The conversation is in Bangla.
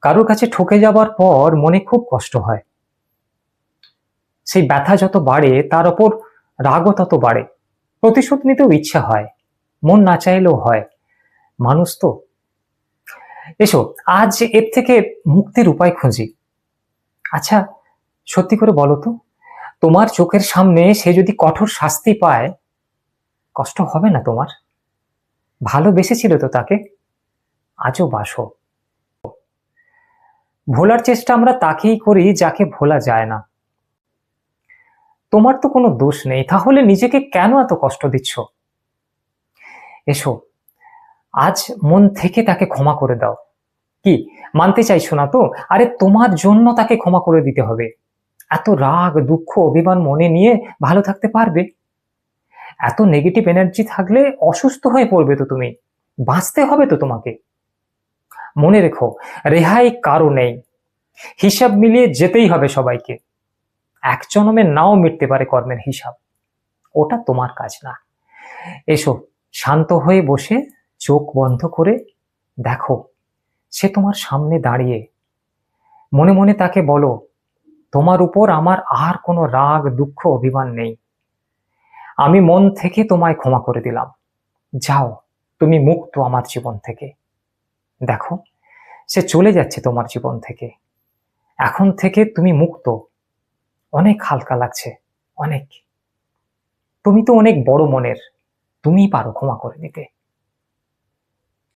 কারোর কাছে ঠকে যাবার পর মনে খুব কষ্ট হয়। সেই ব্যথা যত বাড়ে তার ওপর রাগও তত বাড়ে। প্রতিশোধ নিতেও ইচ্ছা হয়, মন না চাইলেও হয়। মানুষ তো। এসো, আজ এর থেকে মুক্তির উপায় খুঁজি। আচ্ছা, সত্যি করে বলো তো, তোমার চোখের সামনে সে যদি কঠোর শাস্তি পায়, কষ্ট হবে না তোমার? ভালোবেসেছিলে তো তাকে, আজও বাসো। ভোলার চেষ্টা আমরা তাকেই করি যাকে ভোলা যায় না। তোমার তো কোনো দোষ নেই, তাহলে নিজেকে কেন এত কষ্ট দিচ্ছ? এসো, আজ মন থেকে তাকে ক্ষমা করে দাও। কি, মানতে চাইছো না তো? আরে তোমার জন্য তাকে ক্ষমা করে দিতে হবে। এত রাগ, দুঃখ, অভিমান মনে নিয়ে ভালো থাকতে পারবে? এত নেগেটিভ এনার্জি থাকলে অসুস্থ হয়ে পড়বে তো তুমি। বাঁচতে হবে তো তোমাকে। মনে রেখো, রেহাই কারো নেই। হিসাব মিলিয়ে যেতেই হবে সবাইকে। এক জনমে নাও মিটতে পারে কর্মের হিসাব, ওটা তোমার কাজ না। এসো, শান্ত হয়ে বসে চোখ বন্ধ করে দেখো, সে তোমার সামনে দাঁড়িয়ে। মনে মনে তাকে বলো, তোমার উপর আমার আর কোনো রাগ, দুঃখ, অভিমান নেই। আমি মন থেকে তোমায় ক্ষমা করে দিলাম। যাও, তুমি মুক্ত আমার জীবন থেকে। দেখো, সে চলে যাচ্ছে তোমার জীবন থেকে। এখন থেকে তুমি মুক্ত। অনেক হালকা লাগছে, অনেক। তুমি তো অনেক বড় মনের, তুমিই পারো ক্ষমা করে দিতে।